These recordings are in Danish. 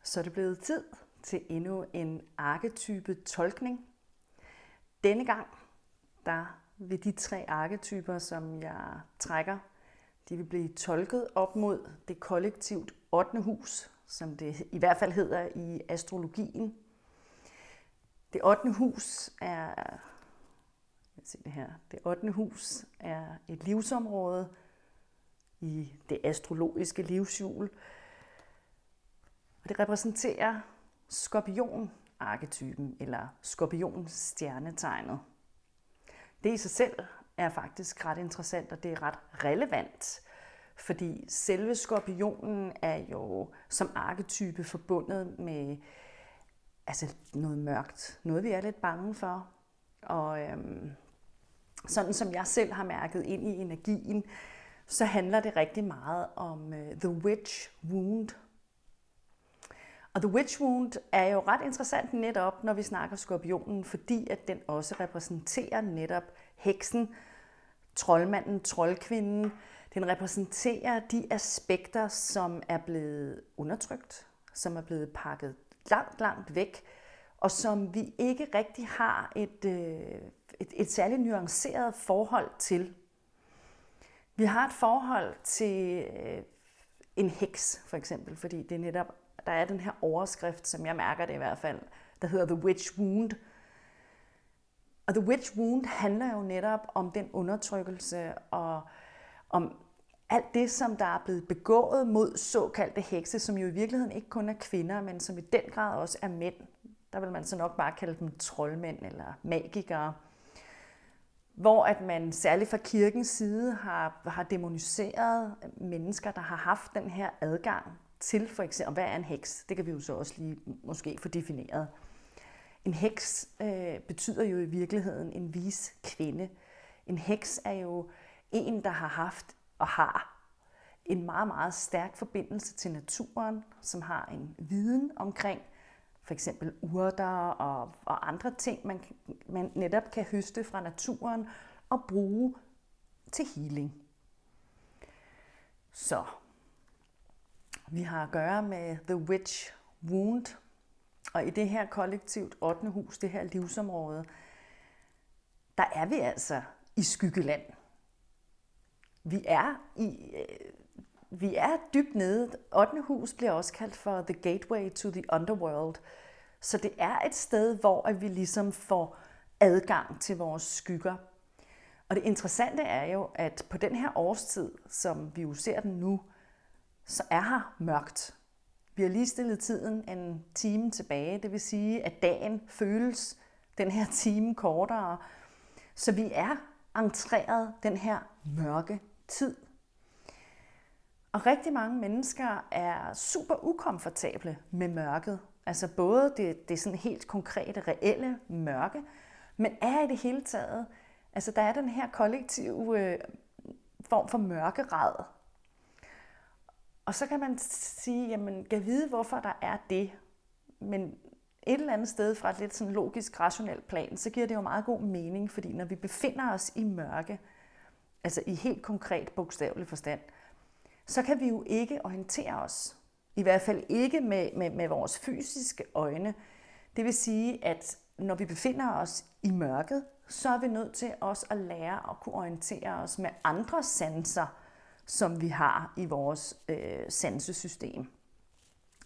Så er det blevet tid til endnu en arketype tolkning. Denne gang, der vil de 3 arketyper, som jeg trækker, de vil blive tolket op mod det kollektivt 8. hus, som det i hvert fald hedder i astrologien. Det 8. hus er, det 8. hus er et livsområde i det astrologiske livshjul. Og det repræsenterer skorpion-arketypen, eller skorpion-stjernetegnet. Det i sig selv er faktisk ret interessant, og det er ret relevant, fordi selve skorpionen er jo som arketype forbundet med noget mørkt, noget vi er lidt bange for. Og sådan som jeg selv har mærket ind i energien, så handler det rigtig meget om The Witch Wound. Og The Witch Wound er jo ret interessant netop, når vi snakker skorpionen, fordi at den også repræsenterer netop heksen, troldmanden, troldkvinden. Den repræsenterer de aspekter, som er blevet undertrykt, som er blevet pakket langt, langt væk, og som vi ikke rigtig har et særligt nuanceret forhold til. Vi har et forhold til en heks, for eksempel, fordi det er netop, der er den her overskrift, som jeg mærker det i hvert fald, der hedder The Witch Wound. Og The Witch Wound handler jo netop om den undertrykkelse og om alt det, som der er blevet begået mod såkaldte hekse, som jo i virkeligheden ikke kun er kvinder, men som i den grad også er mænd. Der vil man så nok bare kalde dem troldmænd eller magikere. Hvor at man særligt fra kirkens side har demoniseret mennesker, der har haft den her adgang til for eksempel, hvad er en heks? Det kan vi jo så også lige måske få defineret. En heks betyder jo i virkeligheden en vis kvinde. En heks er jo en, der har haft og har en meget, meget stærk forbindelse til naturen, som har en viden omkring for eksempel urter og andre ting, man netop kan høste fra naturen og bruge til healing. Så vi har at gøre med The Witch Wound, og i det her kollektivt 8. hus, det her livsområde, der er vi altså i skyggeland. Vi er dybt nede. 8. hus bliver også kaldt for The Gateway to the Underworld. Så det er et sted, hvor vi ligesom får adgang til vores skygger. Og det interessante er jo, at på den her årstid, som vi jo ser den nu, så er her mørkt. Vi har lige stillet tiden en time tilbage. Det vil sige, at dagen føles den her time kortere. Så vi er entreret den her mørke tid. Og rigtig mange mennesker er super ukomfortable med mørket. Altså både det sådan helt konkrete, reelle mørke, men er i det hele taget, altså der er den her kollektive form for mørkeræd. Og så kan man sige, jamen, kan vide, hvorfor der er det. Men et eller andet sted fra et lidt sådan logisk, rationelt plan, så giver det jo meget god mening, fordi når vi befinder os i mørke, altså i helt konkret bogstavelig forstand, så kan vi jo ikke orientere os. I hvert fald ikke med vores fysiske øjne. Det vil sige, at når vi befinder os i mørket, så er vi nødt til også at lære at kunne orientere os med andre sanser, som vi har i vores sansesystem.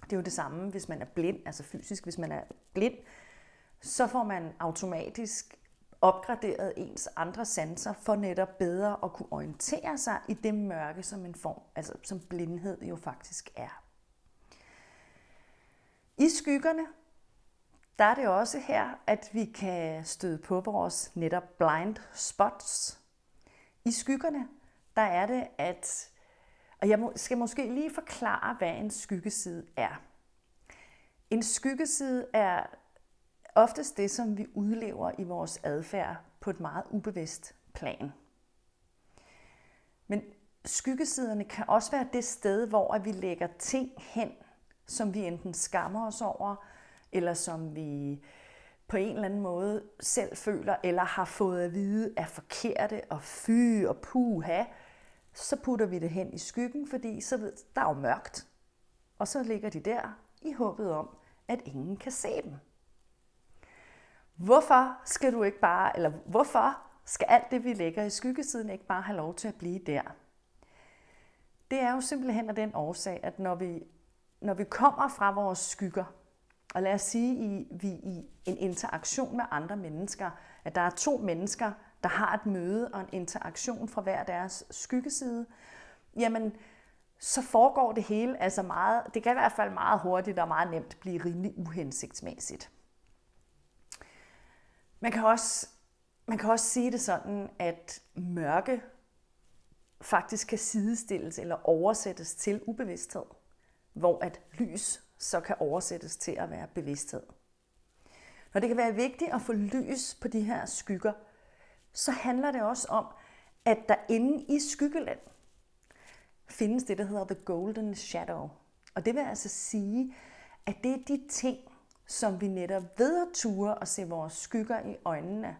Det er jo det samme, hvis man er blind, altså fysisk. Hvis man er blind, så får man automatisk opgraderet ens andre sanser for netop bedre at kunne orientere sig i det mørke, som en form, altså som blindhed jo faktisk er. I skyggerne, der er det også her, at vi kan støde på vores netop blind spots. I skyggerne, der er det, og jeg skal måske lige forklare, hvad en skyggeside er. En skyggeside er oftest det, som vi udlever i vores adfærd på et meget ubevidst plan. Men skyggesiderne kan også være det sted, hvor vi lægger ting hen, som vi enten skammer os over, eller som vi på en eller anden måde selv føler, eller har fået at vide er forkerte, og fy og puha, så putter vi det hen i skyggen, fordi så der er jo mørkt. Og så ligger de der i håbet om, at ingen kan se dem. Hvorfor skal alt det, vi lægger i skyggesiden, ikke bare have lov til at blive der? Det er jo simpelthen af den årsag, at når vi kommer fra vores skygger, og lad os sige, at vi i en interaktion med andre mennesker, at der er 2 mennesker, der har et møde og en interaktion fra hver deres skyggeside, jamen så foregår det hele altså meget, det kan i hvert fald meget hurtigt og meget nemt blive rimelig uhensigtsmæssigt. Man kan også sige det sådan, at mørke faktisk kan sidestilles eller oversættes til ubevidsthed, hvor at lys så kan oversættes til at være bevidsthed. Når det kan være vigtigt at få lys på de her skygger, så handler det også om, at der inde i skyggeland findes det, der hedder The Golden Shadow. Og det vil altså sige, at det er de ting, som vi netop ved at ture og se vores skygger i øjnene,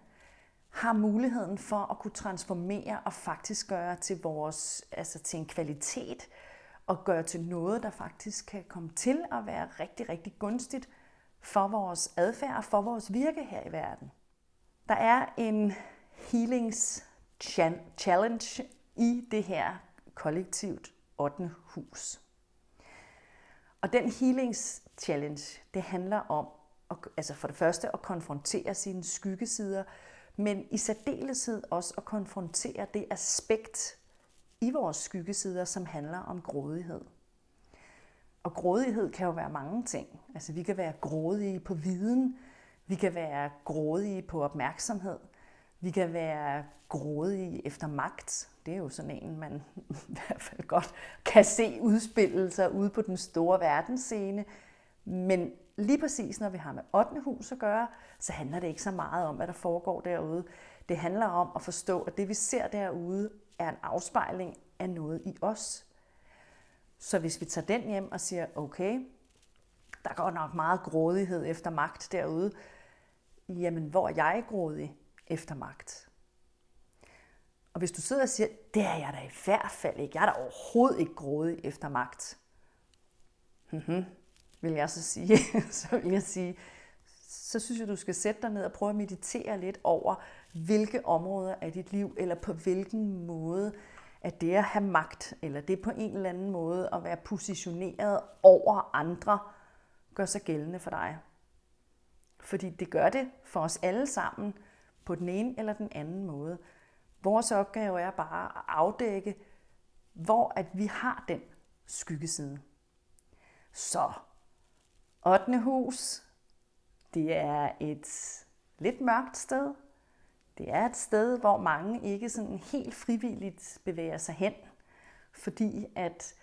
har muligheden for at kunne transformere og faktisk gøre til en kvalitet, og gøre til noget, der faktisk kan komme til at være rigtig, rigtig gunstigt for vores adfærd og for vores virke her i verden. Der er en healings challenge i det her kollektivt 8. hus. Og den healings challenge, det handler om for det første at konfrontere sine skyggesider, men i særdeleshed også at konfrontere det aspekt i vores skyggesider, som handler om grådighed. Og grådighed kan jo være mange ting. Altså vi kan være grådige på viden, vi kan være grådige på opmærksomhed, vi kan være grådige efter magt. Det er jo sådan en, man i hvert fald godt kan se udspille sig ude på den store verdensscene. Men lige præcis når vi har med 8. hus at gøre, så handler det ikke så meget om, hvad der foregår derude. Det handler om at forstå, at det vi ser derude er en afspejling af noget i os. Så hvis vi tager den hjem og siger, okay, der går nok meget grådighed efter magt derude, jamen hvor er jeg grådig efter magt? Og hvis du sidder og siger, det er jeg da i hvert fald ikke, jeg er da overhovedet ikke grådig efter magt, vil jeg så sige, så synes jeg, du skal sætte dig ned og prøve at meditere lidt over, hvilke områder af dit liv, eller på hvilken måde, at det at have magt, eller det på en eller anden måde at være positioneret over andre, gør sig gældende for dig. Fordi det gør det for os alle sammen på den ene eller den anden måde. Vores opgave er bare at afdække, hvor at vi har den skyggeside. Så 8. hus, det er et lidt mørkt sted. Det er et sted, hvor mange ikke sådan helt frivilligt bevæger sig hen, fordi at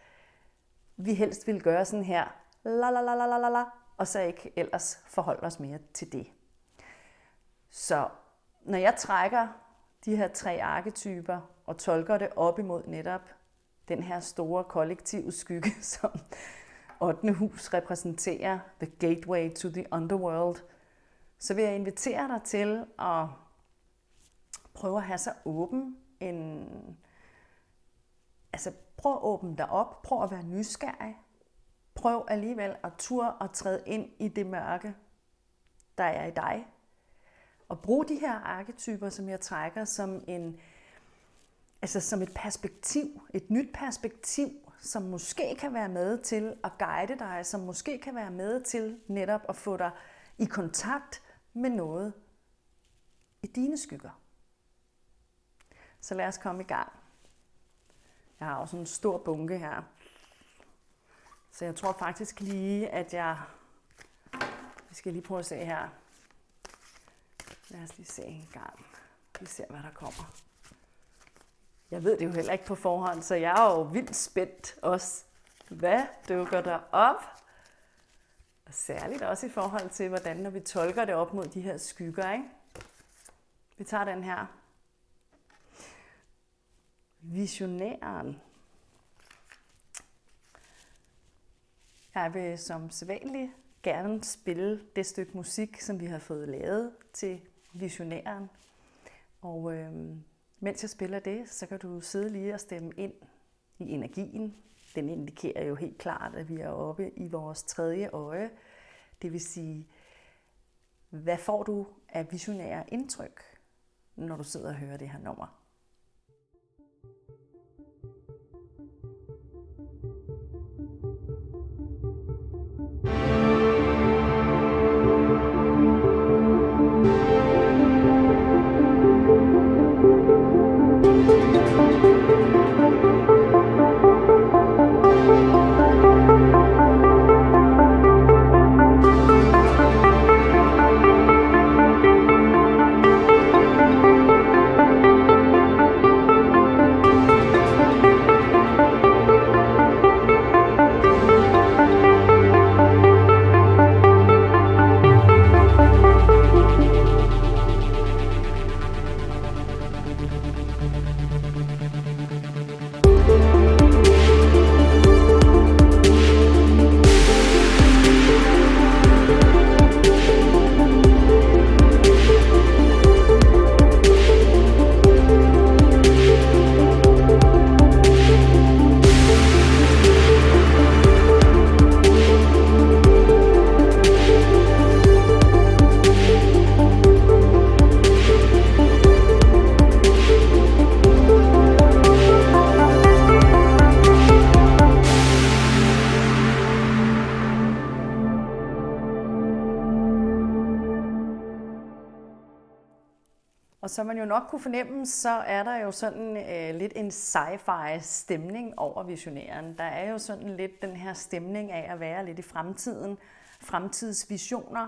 vi helst vil gøre sådan her, og så ikke ellers forholde os mere til det. Så når jeg trækker de her 3 arketyper og tolker det op imod netop den her store kollektive skygge, som 8. hus repræsenterer, the gateway to the underworld, så vil jeg invitere dig til at prøve at have så åben prøv at åbne dig op, prøv at være nysgerrig, prøv alligevel at turde at træde ind i det mørke, der er i dig. Og brug de her arketyper, som jeg trækker, som et perspektiv, et nyt perspektiv, som måske kan være med til at guide dig, som måske kan være med til netop at få dig i kontakt med noget i dine skygger. Så lad os komme i gang. Jeg har også en stor bunke her. Så jeg tror faktisk lige, at vi skal lige prøve at se her. Lad os lige se en gang. Vi ser, hvad der kommer. Jeg ved det jo heller ikke på forhånd, så jeg er jo vildt spændt også. Hvad dukker der op? Og særligt også i forhold til, hvordan når vi tolker det op mod de her skygger, ikke? Vi tager den her. Visionæren. Jeg vil som sædvanligt gerne spille det stykke musik, som vi har fået lavet til Visionæren. Og mens jeg spiller det, så kan du sidde lige og stemme ind i energien den indikerer jo helt klart, at vi er oppe i vores tredje øje. Det vil sige, hvad får du af visionære indtryk, når du sidder og hører det her nummer? Og som man jo nok kunne fornemme, så er der jo sådan lidt en sci-fi stemning over visionæren. Der er jo sådan lidt den her stemning af at være lidt i fremtiden, fremtidsvisioner.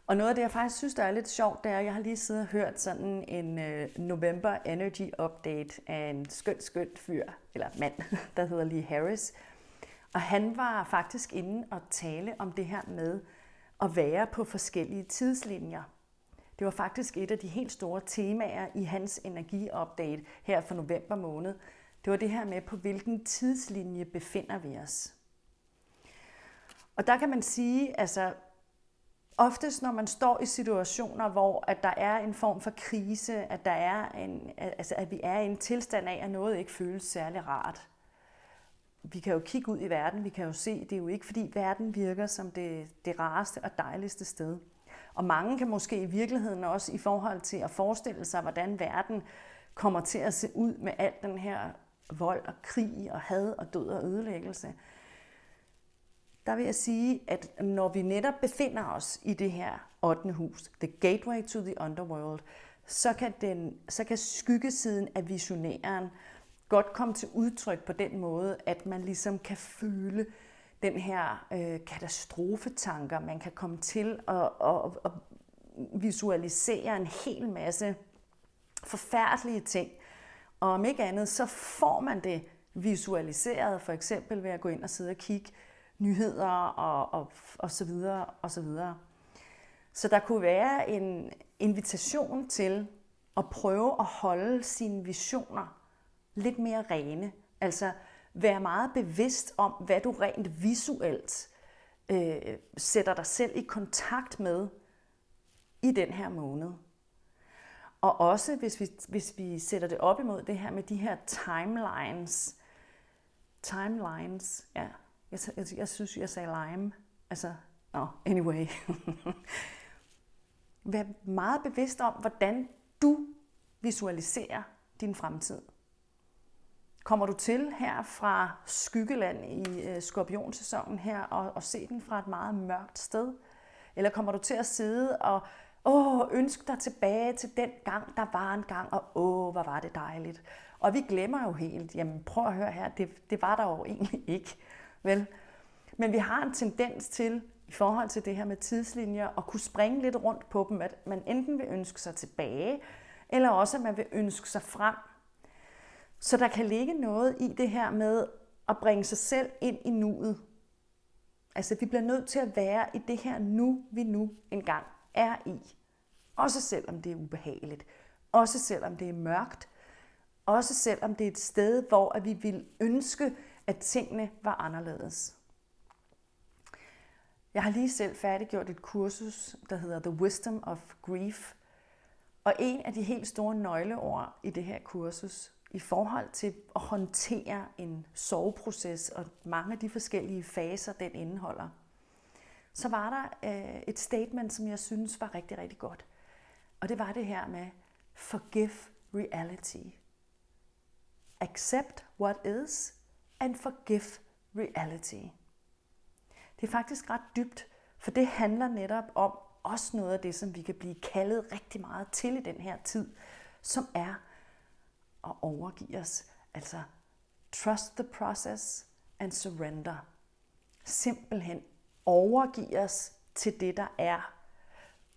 Og noget af det, jeg faktisk synes, der er lidt sjovt, det er, at jeg har lige siddet og hørt sådan en November Energy Update af en skønt fyr, eller mand, der hedder Lee Harris. Og han var faktisk inde og tale om det her med at være på forskellige tidslinjer. Det var faktisk et af de helt store temaer i hans energiupdate her for november måned. Det var det her med, på hvilken tidslinje befinder vi os. Og der kan man sige, altså oftest når man står i situationer, hvor at der er en form for krise, at, at vi er i en tilstand af, at noget ikke føles særlig rart. Vi kan jo kigge ud i verden, vi kan jo se, det er jo ikke fordi verden virker som det rareste og dejligste sted. Og mange kan måske i virkeligheden også i forhold til at forestille sig, hvordan verden kommer til at se ud med al den her vold og krig og had og død og ødelæggelse. Der vil jeg sige, at når vi netop befinder os i det her 8. hus, the gateway to the underworld, så kan skyggesiden af visionæren godt komme til udtryk på den måde, at man ligesom kan føle den her katastrofetanker. Man kan komme til at visualisere en hel masse forfærdelige ting. Og om ikke andet, så får man det visualiseret, for eksempel ved at gå ind og sidde og kigge nyheder og så videre og så videre. Så der kunne være en invitation til at prøve at holde sine visioner lidt mere rene. Altså være meget bevidst om, hvad du rent visuelt sætter dig selv i kontakt med i den her måned. Og også hvis vi sætter det op imod det her med de her timelines, ja, jeg synes, jeg sagde lime, altså, anyway. Vær meget bevidst om, hvordan du visualiserer din fremtid. Kommer du til her fra Skyggeland i skorpionsæsonen her og se den fra et meget mørkt sted? Eller kommer du til at sidde og ønske dig tilbage til den gang, der var en gang, og hvor var det dejligt. Og vi glemmer jo helt, jamen prøv at høre her, det var der jo egentlig ikke. Vel? Men vi har en tendens til, i forhold til det her med tidslinjer, at kunne springe lidt rundt på dem, at man enten vil ønske sig tilbage, eller også at man vil ønske sig frem. Så der kan ligge noget i det her med at bringe sig selv ind i nuet. Altså vi bliver nødt til at være i det her nu, vi nu engang er i. Også selvom det er ubehageligt. Også selvom det er mørkt. Også selvom det er et sted, hvor vi vil ønske, at tingene var anderledes. Jeg har lige selv færdiggjort et kursus, der hedder The Wisdom of Grief. Og en af de helt store nøgleord i det her kursus, i forhold til at håndtere en soveproces og mange af de forskellige faser, den indeholder, så var der et statement, som jeg synes var rigtig, rigtig godt. Og det var det her med forgive reality. Accept what is and forgive reality. Det er faktisk ret dybt, for det handler netop om også noget af det, som vi kan blive kaldet rigtig meget til i den her tid, som er at overgive os. Altså trust the process and surrender. Simpelthen overgive os til det, der er.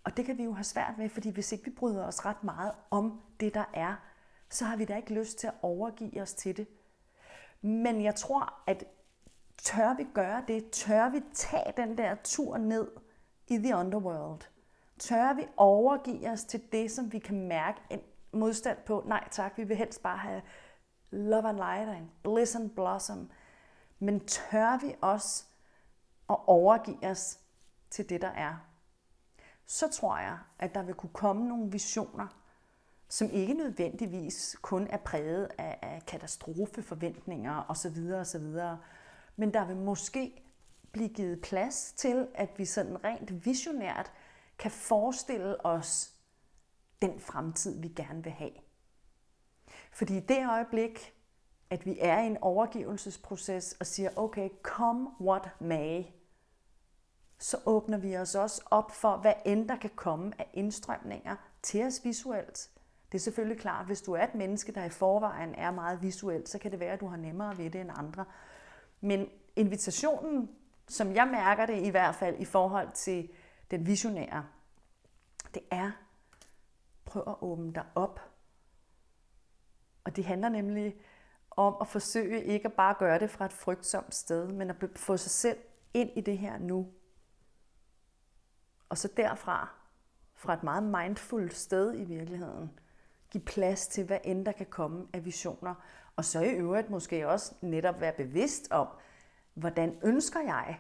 Og det kan vi jo have svært med, fordi hvis ikke vi bryder os ret meget om det, der er, så har vi da ikke lyst til at overgive os til det. Men jeg tror, at tør vi gøre det, tør vi tage den der tur ned i the underworld, tør vi overgive os til det, som vi kan mærke en modstand på. Nej tak, vi vil helst bare have love and light and bliss and blossom. Men tør vi også at overgive os til det, der er, så tror jeg, at der vil kunne komme nogle visioner, som ikke nødvendigvis kun er præget af katastrofeforventninger osv. osv., men der vil måske blive givet plads til, at vi sådan rent visionært kan forestille os den fremtid, vi gerne vil have. Fordi i det øjeblik, at vi er i en overgivelsesproces og siger, okay, come what may, så åbner vi os også op for, hvad end der kan komme af indstrømninger til os visuelt. Det er selvfølgelig klart, hvis du er et menneske, der i forvejen er meget visuelt, så kan det være, at du har nemmere ved det end andre. Men invitationen, som jeg mærker det i hvert fald i forhold til den visionære, det er, prøv at åbne dig op. Og det handler nemlig om at forsøge ikke at bare gøre det fra et frygtsomt sted, men at få sig selv ind i det her nu. Og så derfra, fra et meget mindful sted i virkeligheden, give plads til, hvad end der kan komme af visioner. Og så i øvrigt måske også netop være bevidst om, hvordan ønsker jeg,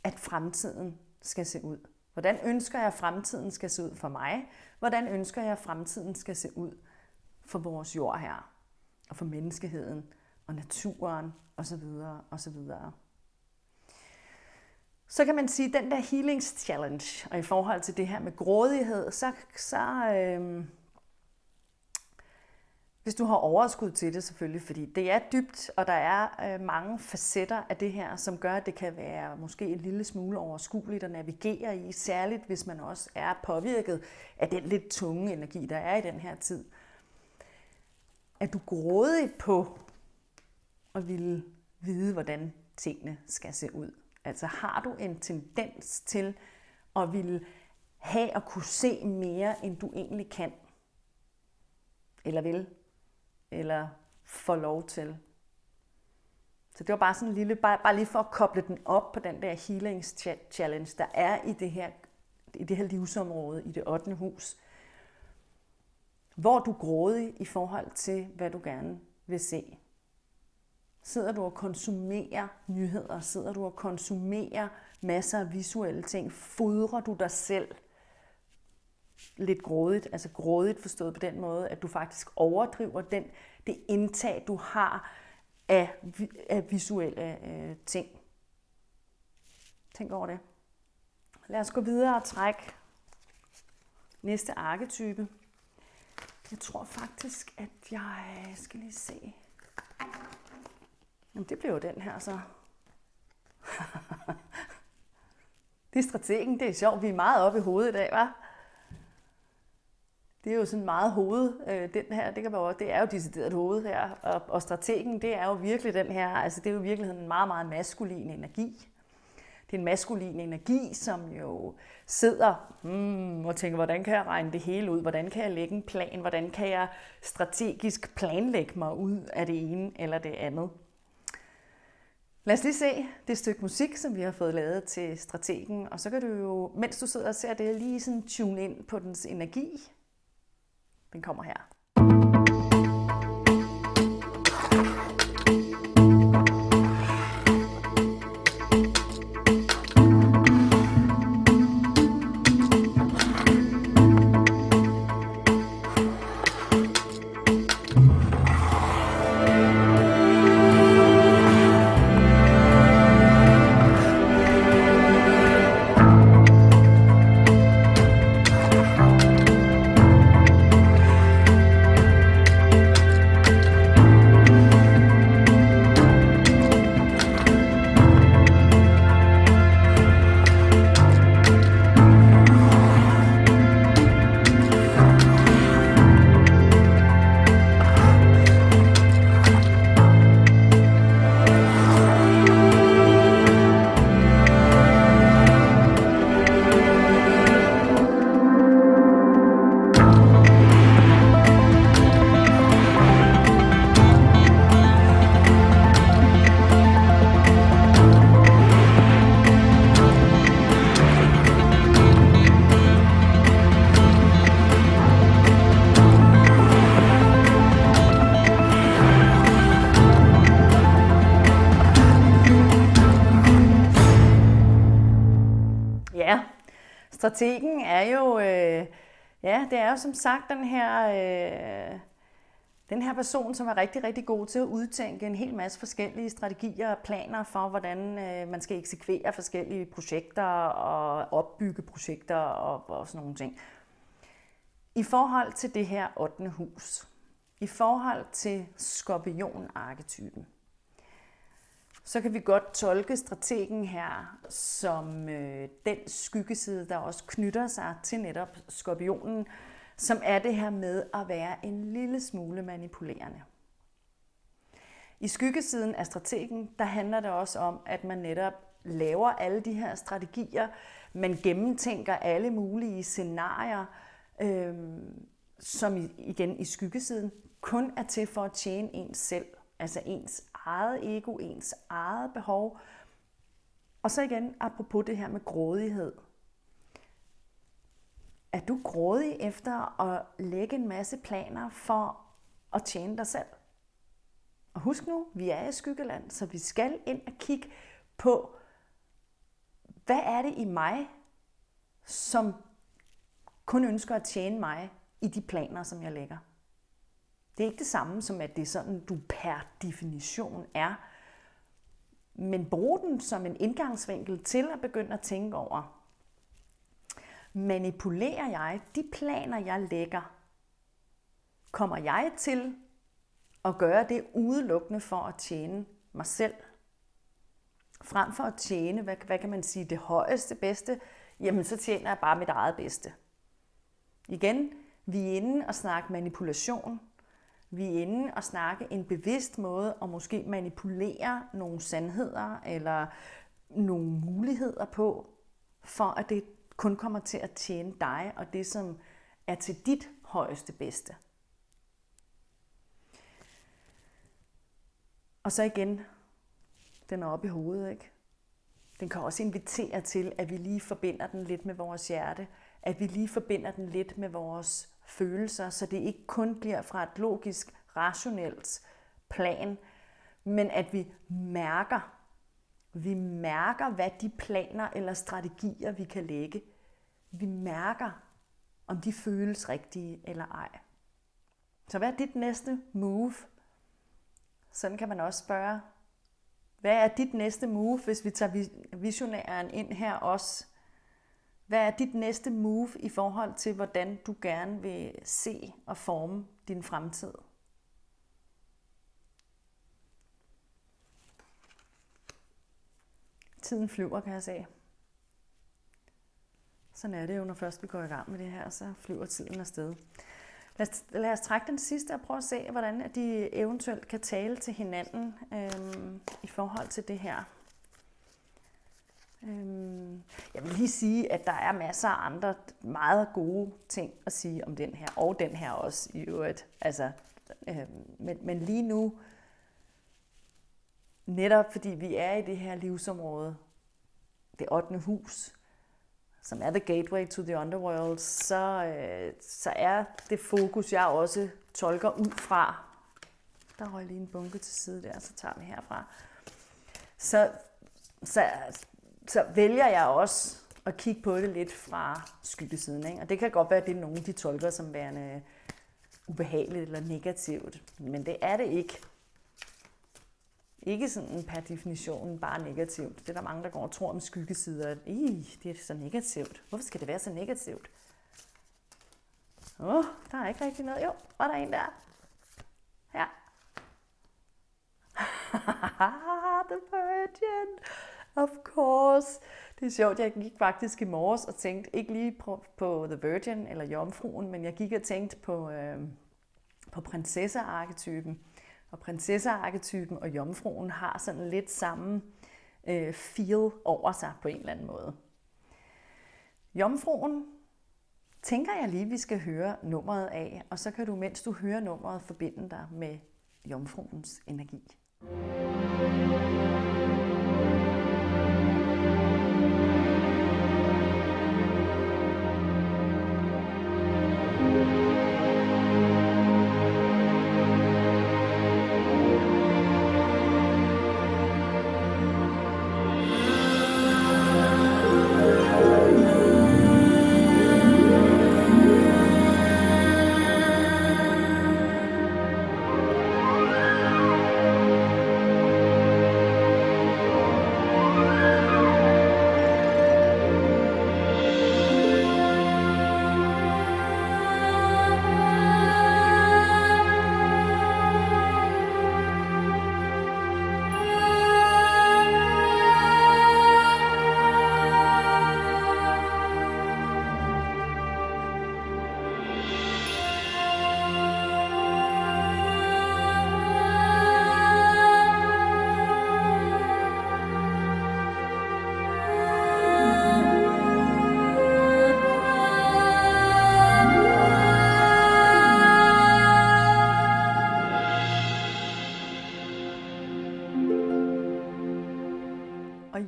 at fremtiden skal se ud? Hvordan ønsker jeg, at fremtiden skal se ud for mig? Hvordan ønsker jeg, at fremtiden skal se ud for vores jord her? Og for menneskeheden og naturen osv. osv. Så kan man sige, at den der healings challenge, og i forhold til det her med grådighed, hvis du har overskud til det selvfølgelig, fordi det er dybt, og der er mange facetter af det her, som gør, at det kan være måske en lille smule overskueligt at navigere i, særligt hvis man også er påvirket af den lidt tunge energi, der er i den her tid. Er du grådig på at ville vide, hvordan tingene skal se ud? Altså har du en tendens til at ville have at kunne se mere, end du egentlig kan? Eller vil? Eller får lov til? Så det var bare sådan en lille, bare lige for at koble den op på den der healings challenge, der er i det her livsområde, i det 8. hus. Hvor du grådig i forhold til, hvad du gerne vil se. Sidder du og konsumerer nyheder? Sidder du og konsumerer masser af visuelle ting? Fodrer du dig selv lidt grådigt? Altså grådigt forstået på den måde, at du faktisk overdriver det indtag, du har af visuelle ting. Tænk over det. Lad os gå videre og trække næste arketype. Jeg tror faktisk, at jeg skal lige se. Jamen, det blev jo den her så. Det er strategen, det er sjovt. Vi er meget oppe i hovedet i dag, hva'? Det er jo sådan meget hoved, den her, det er jo decideret hoved her. Og strategen, det er jo virkelig den her, altså det er jo i virkeligheden en meget, meget maskulin energi. Det er en maskulin energi, som jo sidder og tænker, hvordan kan jeg regne det hele ud? Hvordan kan jeg lægge en plan? Hvordan kan jeg strategisk planlægge mig ud af det ene eller det andet? Lad os lige se det stykke musik, som vi har fået lavet til strategen. Og så kan du jo, mens du sidder og ser det, lige sådan tune ind på dens energi. Den kommer her. Strategen er jo, det er jo som sagt den her person, som er rigtig, rigtig god til at udtænke en hel masse forskellige strategier og planer for, hvordan man skal eksekvere forskellige projekter og opbygge projekter og sådan nogle ting. I forhold til det her 8. hus, i forhold til skorpion-arketypen, så kan vi godt tolke strategen her som den skyggeside, der også knytter sig til netop skorpionen, som er det her med at være en lille smule manipulerende. I skyggesiden af strategen, der handler det også om, at man netop laver alle de her strategier, man gennemtænker alle mulige scenarier, som igen i skyggesiden kun er til for at tjene ens selv, altså ens eget ego, ens eget behov. Og så igen, apropos det her med grådighed. Er du grådig efter at lægge en masse planer for at tjene dig selv? Og husk nu, vi er i skyggeland, så vi skal ind og kigge på, hvad er det i mig, som kun ønsker at tjene mig i de planer, som jeg lægger. Det er ikke det samme som, at det er sådan, du per definition er. Men brug den som en indgangsvinkel til at begynde at tænke over, manipulerer jeg de planer, jeg lægger? Kommer jeg til at gøre det udelukkende for at tjene mig selv? Frem for at tjene, hvad kan man sige, det højeste, bedste, jamen så tjener jeg bare mit eget bedste. Igen, vi er inde og snakke manipulation. Vi er inde og snakke en bevidst måde at måske manipulere nogle sandheder eller nogle muligheder på, for at det kun kommer til at tjene dig og det, som er til dit højeste bedste. Og så igen, den er oppe i hovedet, ikke? Den kan også invitere til, at vi lige forbinder den lidt med vores hjerte, at vi lige forbinder den lidt med vores følelser, så det ikke kun bliver fra et logisk, rationelt plan, men at vi mærker, hvad de planer eller strategier, vi kan lægge. Vi mærker, om de føles rigtige eller ej. Så hvad er dit næste move? Sådan kan man også spørge. Hvad er dit næste move, hvis vi tager visionæren ind her også? Hvad er dit næste move i forhold til, hvordan du gerne vil se og forme din fremtid? Tiden flyver, kan jeg sige. Sådan er det jo, når først vi går i gang med det her, så flyver tiden afsted. Lad os trække den sidste og prøve at se, hvordan de eventuelt kan tale til hinanden i forhold til det her. Jeg vil lige sige, at der er masser af andre meget gode ting at sige om den her, og den her også i øvrigt. Altså, men lige nu, netop fordi vi er i det her livsområde, det 8. hus, som er the gateway to the underworld, så er det fokus, jeg også tolker ud fra. Der røg lige en bunke til side der, så tager vi herfra. Så vælger jeg også at kigge på det lidt fra skyggesiden. Ikke? Og det kan godt være, at det er nogen, de tolker som værende ubehageligt eller negativt. Men det er det ikke. Ikke sådan per definition bare negativt. Det er der mange, der går og tror om skyggesider, at det er så negativt. Hvorfor skal det være så negativt? Der er ikke rigtig noget. Jo, og der er en der. Ja. The Virgin. Of course. Det er sjovt, jeg gik faktisk i morges og tænkte ikke lige på The Virgin eller Jomfruen, men jeg gik og tænkte på prinsessearketypen. Og prinsessearketypen og Jomfruen har sådan lidt samme feel over sig på en eller anden måde. Jomfruen tænker jeg lige, vi skal høre nummeret af, og så kan du, mens du hører nummeret, forbinde dig med Jomfruens energi.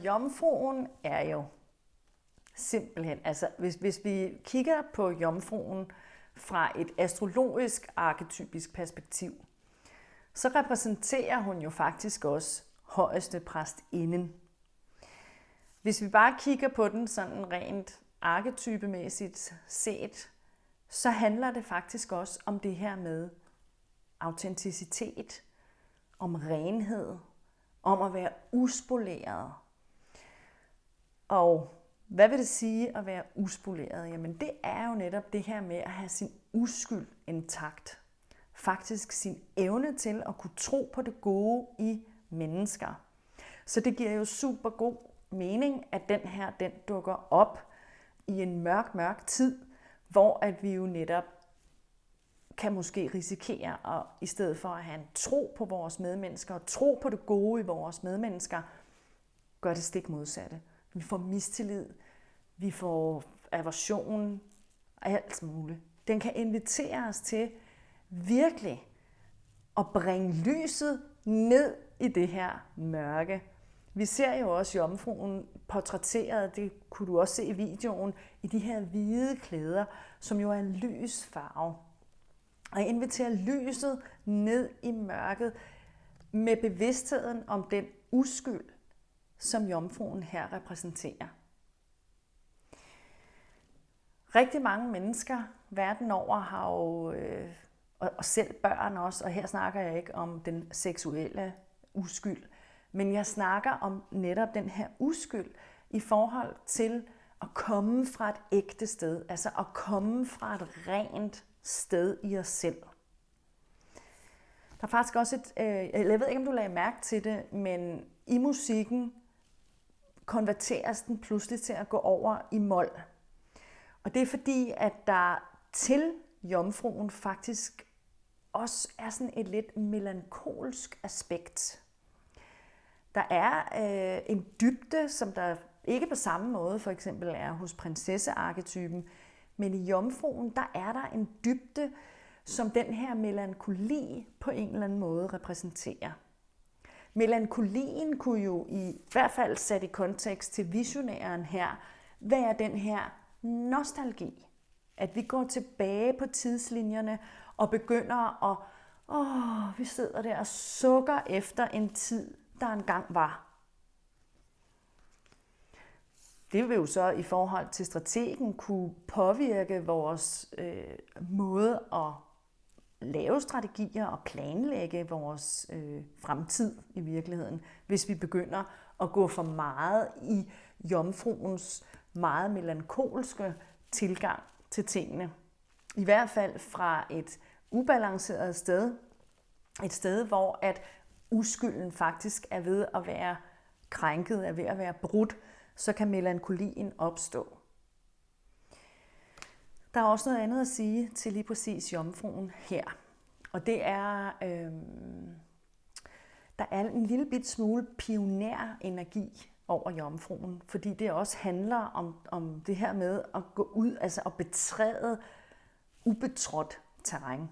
jomfruen er jo simpelthen, altså hvis vi kigger på jomfruen fra et astrologisk arketypisk perspektiv, så repræsenterer hun jo faktisk også højeste præstinden. Hvis vi bare kigger på den sådan rent arketypemæssigt set, så handler det faktisk også om det her med autenticitet, om renhed, om at være uspoleret. Og hvad vil det sige at være uspoleret? Jamen det er jo netop det her med at have sin uskyld intakt. Faktisk sin evne til at kunne tro på det gode i mennesker. Så det giver jo super god mening, at den dukker op i en mørk tid, hvor at vi jo netop kan måske risikere at i stedet for at have en tro på vores medmennesker og tro på det gode i vores medmennesker, gør det stik modsatte. Vi får mistillid, vi får aversion, alt muligt. Den kan invitere os til virkelig at bringe lyset ned i det her mørke. Vi ser jo også jomfruen portrætteret, det kunne du også se i videoen, i de her hvide klæder, som jo er en lys farve. Og inviterer lyset ned i mørket med bevidstheden om den uskyld, som jomfruen her repræsenterer. Rigtig mange mennesker verden over har jo, og selv børn også, og her snakker jeg ikke om den seksuelle uskyld, men jeg snakker om netop den her uskyld i forhold til at komme fra et ægte sted, altså at komme fra et rent sted i os selv. Der er faktisk også jeg ved ikke om du lagde mærke til det, men i musikken konverteres den pludselig til at gå over i mol. Og det er fordi, at der til jomfruen faktisk også er sådan et lidt melankolsk aspekt. Der er en dybde, som der ikke på samme måde for eksempel er hos prinsessearketypen, men i jomfruen, der er der en dybde, som den her melankoli på en eller anden måde repræsenterer. Melankolien kunne jo i hvert fald sat i kontekst til visionæren her, være den her nostalgi. At vi går tilbage på tidslinjerne og begynder at vi sidder der og sukker efter en tid, der engang var. Det vil jo så i forhold til strategen kunne påvirke vores måde at lave strategier og planlægge vores fremtid i virkeligheden, hvis vi begynder at gå for meget i jomfruens meget melankolske tilgang til tingene. I hvert fald fra et ubalanceret sted, et sted, hvor at uskylden faktisk er ved at være krænket, er ved at være brudt, så kan melankolien opstå. Der er også noget andet at sige til lige præcis jomfruen her. Og det er, der er en lille bit smule pionerenergi over jomfruen, fordi det også handler om det her med at gå ud, altså at betræde ubetrådt terræn.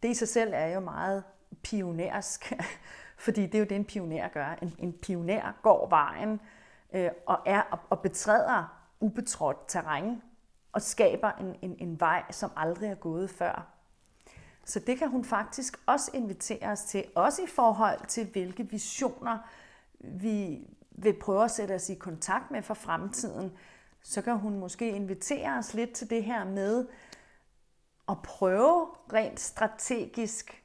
Det i sig selv er jo meget pionersk, fordi det er jo det, en pioner gør. En pioner går vejen og betræder ubetrådt terræn og skaber en vej, som aldrig er gået før. Så det kan hun faktisk også invitere os til, også i forhold til, hvilke visioner vi vil prøve at sætte os i kontakt med for fremtiden. Så kan hun måske invitere os lidt til det her med at prøve rent strategisk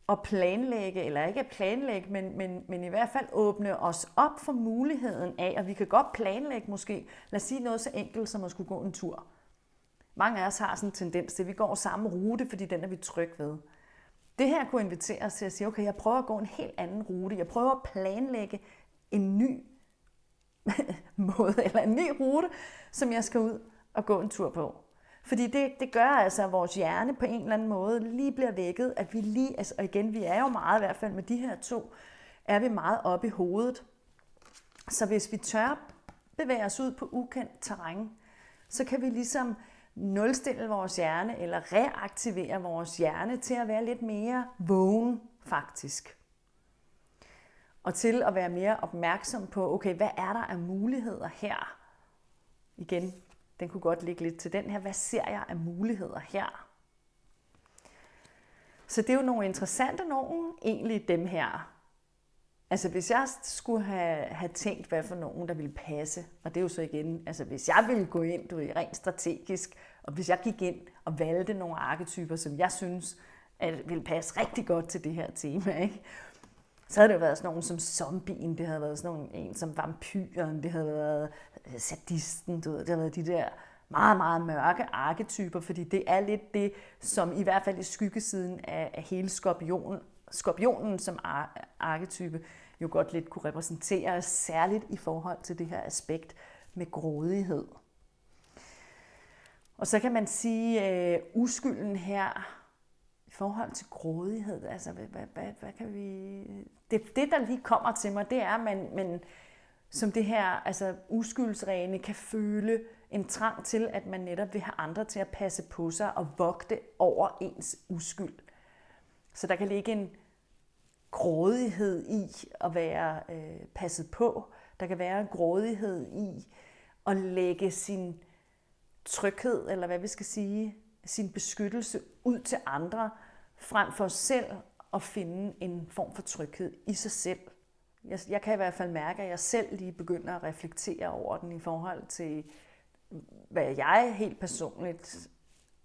at planlægge, eller ikke at planlægge, men i hvert fald åbne os op for muligheden af, og vi kan godt planlægge måske, lad os sige noget så enkelt som at skulle gå en tur. Mange af os har sådan en tendens til, at vi går samme rute, fordi den er vi trygge ved. Det her kunne invitere os til at sige, okay, jeg prøver at gå en helt anden rute. Jeg prøver at planlægge en ny måde, eller en ny rute, som jeg skal ud og gå en tur på. Fordi det gør altså, at vores hjerne på en eller anden måde lige bliver vækket, at vi lige, altså, og igen, vi er jo meget, i hvert fald med de her to, er vi meget oppe i hovedet. Så hvis vi tør bevæge os ud på ukendt terræn, så kan vi ligesom nulstille vores hjerne, eller reaktivere vores hjerne til at være lidt mere vågen, faktisk. Og til at være mere opmærksom på, okay, hvad er der af muligheder her? Igen, den kunne godt ligge lidt til den her. Hvad ser jeg af muligheder her? Så det er jo nogle interessante nogen, egentlig dem her. Altså hvis jeg skulle have tænkt, hvad for nogen, der ville passe, og det er jo så igen, altså hvis jeg ville gå ind, du ved, rent strategisk, og hvis jeg gik ind og valgte nogle arketyper, som jeg synes, at ville passe rigtig godt til det her tema, ikke? Så havde det jo været sådan nogen som zombien, det havde været sådan en som vampyren, det havde været sadisten, du ved, det havde været de der meget, meget mørke arketyper, fordi det er lidt det, som i hvert fald i skyggesiden af hele skorpionen som arketype jo godt lidt kunne repræsentere, særligt i forhold til det her aspekt med grådighed. Og så kan man sige, uskylden her i forhold til grådighed, altså hvad kan vi... Det, der lige kommer til mig, det er, at man som det her altså uskyldsrene kan føle en trang til, at man netop vil have andre til at passe på sig og vogte over ens uskyld. Så der kan ligge en grådighed i at være passet på. Der kan være en grådighed i at lægge sin tryghed, eller hvad vi skal sige, sin beskyttelse ud til andre, frem for selv at finde en form for tryghed i sig selv. Jeg kan i hvert fald mærke, at jeg selv lige begynder at reflektere over den i forhold til, hvad jeg helt personligt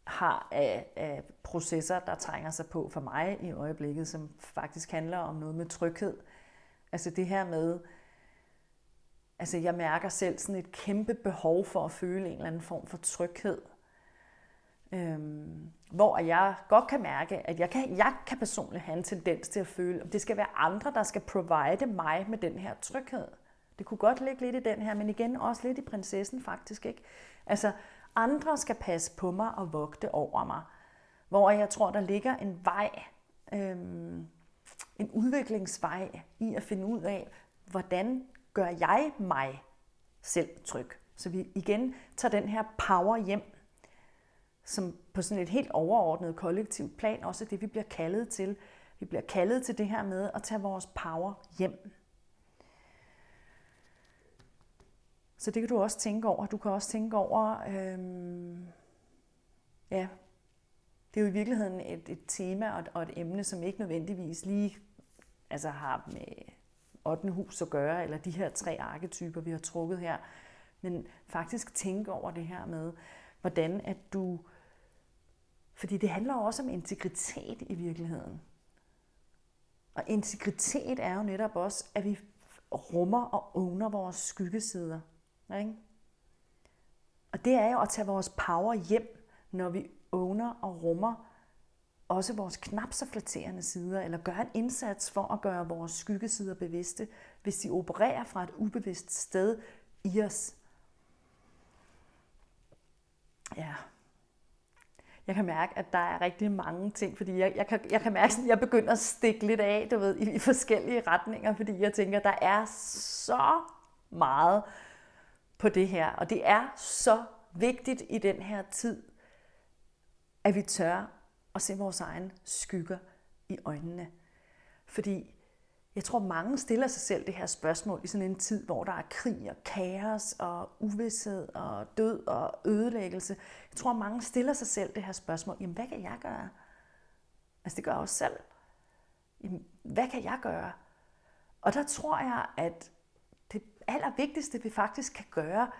har af processer, der trænger sig på for mig i øjeblikket, som faktisk handler om noget med tryghed. Altså det her med, altså jeg mærker selv sådan et kæmpe behov for at føle en eller anden form for tryghed. Hvor jeg godt kan mærke, at jeg kan personligt have en tendens til at føle, at det skal være andre, der skal provide mig med den her tryghed. Det kunne godt ligge lidt i den her, men igen også lidt i prinsessen faktisk, ikke? Altså andre skal passe på mig og vogte over mig. Hvor jeg tror, der ligger en vej, en udviklingsvej i at finde ud af, hvordan gør jeg mig selv tryg. Så vi igen tager den her power hjem, som på sådan et helt overordnet kollektivt plan også er det, vi bliver kaldet til. Vi bliver kaldet til det her med at tage vores power hjem. Så det kan du også tænke over. Du kan også tænke over, ja, det er jo i virkeligheden et tema og et emne, som ikke nødvendigvis lige altså har med 8. hus at gøre, eller de her 3 arketyper, vi har trukket her. Men faktisk tænke over det her med, hvordan at du... Fordi det handler også om integritet i virkeligheden. Og integritet er jo netop også, at vi rummer og owner vores skyggesider. Ikke? Og det er jo at tage vores power hjem, når vi owner og rummer også vores knap så flatterende sider, eller gøre en indsats for at gøre vores skyggesider bevidste, hvis de opererer fra et ubevidst sted i os. Ja. Jeg kan mærke, at der er rigtig mange ting, fordi jeg kan mærke, at jeg begynder at stikke lidt af, du ved, i forskellige retninger, fordi jeg tænker, at der er så meget på det her, og det er så vigtigt i den her tid, at vi tør at se vores egne skygger i øjnene. Fordi jeg tror, mange stiller sig selv det her spørgsmål i sådan en tid, hvor der er krig og kaos og uvished og død og ødelæggelse. Jeg tror, mange stiller sig selv det her spørgsmål. Jamen, hvad kan jeg gøre? Altså, det gør jeg også selv. Jamen, hvad kan jeg gøre? Og der tror jeg, at det allervigtigste, vi faktisk kan gøre,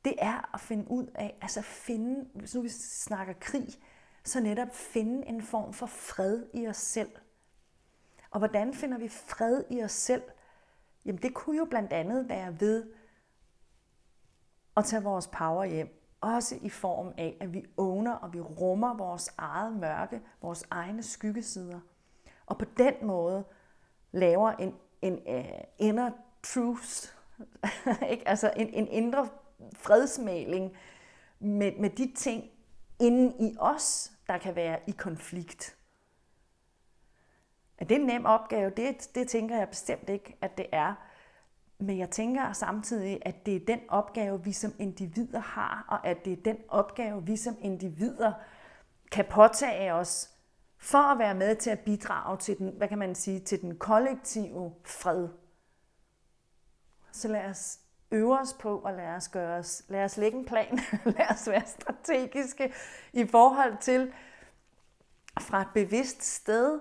det er at finde ud af, altså finde, hvis nu vi snakker krig, så netop finde en form for fred i os selv. Og hvordan finder vi fred i os selv? Jamen det kunne jo blandt andet være ved at tage vores power hjem. Også i form af, at vi owner og vi rummer vores eget mørke, vores egne skyggesider. Og på den måde laver en inner truth, ikke? Altså en indre fredsmægling med de ting inden i os, der kan være i konflikt. Er det en nem opgave? Det tænker jeg bestemt ikke, at det er. Men jeg tænker samtidig, at det er den opgave, vi som individer har, og at det er den opgave, vi som individer kan påtage os for at være med til at bidrage til den, hvad kan man sige, til den kollektive fred. Så lad os øve os på, og lad os lægge en plan, lad os være strategiske i forhold til fra et bevidst sted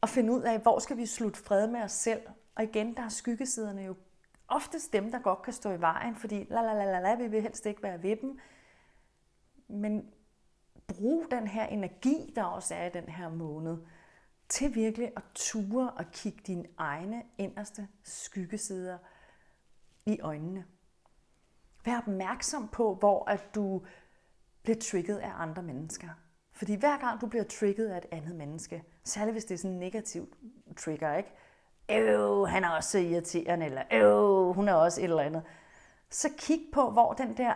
og finde ud af, hvor skal vi slutte fred med os selv. Og igen, der er skyggesiderne jo oftest dem, der godt kan stå i vejen, fordi vi vil helst ikke være ved dem. Men brug den her energi, der også er i den her måned, til virkelig at ture og kigge dine egne inderste skyggesider i øjnene. Vær opmærksom på, hvor at du bliver trigget af andre mennesker. Fordi hver gang du bliver trigget af et andet menneske, særligt hvis det er sådan en negativ trigger, ikke? Han er også så irriterende, eller hun er også et eller andet. Så kig på, hvor den der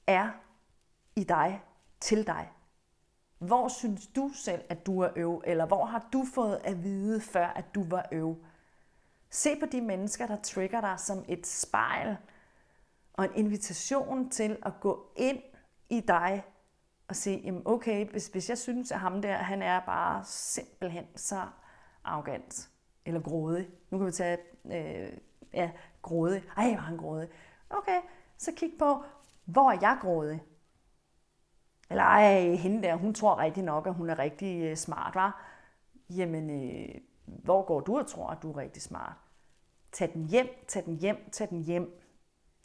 er i dig, til dig. Hvor synes du selv, at du er eller hvor har du fået at vide, før at du var Se på de mennesker, der trigger dig som et spejl og en invitation til at gå ind i dig og sige, okay, hvis jeg synes, at ham der, han er bare simpelthen så arrogant eller grådig. Nu kan vi tage, grådig. Ej, var han grådig. Okay, så kig på, hvor er jeg grådig? Eller hende der, hun tror rigtig nok, at hun er rigtig smart, var. Jamen, hvor går du og tror, at du er rigtig smart? Tag den hjem.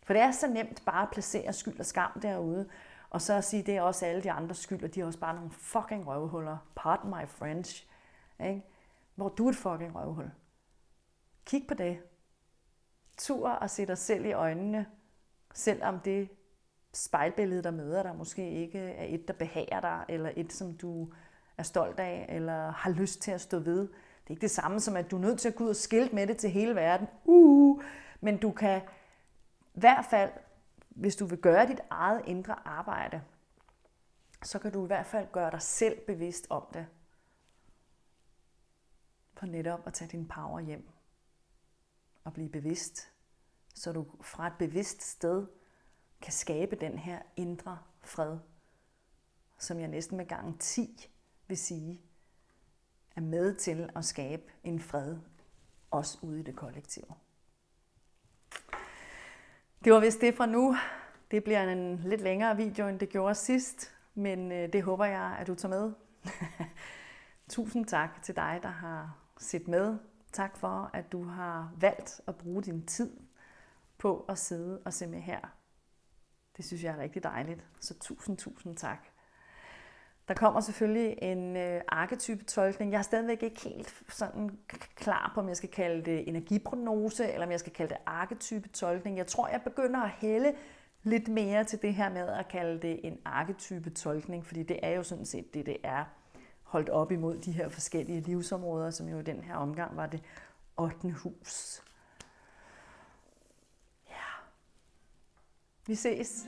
For det er så nemt bare at placere skyld og skam derude, og så at sige, det er også alle de andres skyld, og de er også bare nogle fucking røvhuller. Pardon my French. Ikke? Hvor du er et fucking røvhul. Kig på det. Tur og se dig selv i øjnene, selvom det spejlbillede, der møder dig, måske ikke er et, der behager dig, eller et, som du er stolt af, eller har lyst til at stå ved. Det er ikke det samme som, at du er nødt til at gå ud og skilte med det til hele verden. Men du kan i hvert fald, hvis du vil gøre dit eget indre arbejde, så kan du i hvert fald gøre dig selv bevidst om det. For netop at tage din power hjem og blive bevidst, så du fra et bevidst sted kan skabe den her indre fred, som jeg næsten med garanti vil sige, er med til at skabe en fred, også ude i det kollektive. Det var vist det fra nu. Det bliver en lidt længere video, end det gjorde sidst, men det håber jeg, at du tager med. Tusind tak til dig, der har set med. Tak for, at du har valgt at bruge din tid på at sidde og se med her. Det synes jeg er rigtig dejligt, så tusind tak. Der kommer selvfølgelig en arketype-tolkning. Jeg er stadigvæk ikke helt sådan klar på, om jeg skal kalde det energiprognose, eller om jeg skal kalde det arketype-tolkning. Jeg tror, jeg begynder at hælde lidt mere til det her med at kalde det en arketype-tolkning, fordi det er jo sådan set det er holdt op imod de her forskellige livsområder, som jo i den her omgang var det 8. hus. Ja. Vi ses.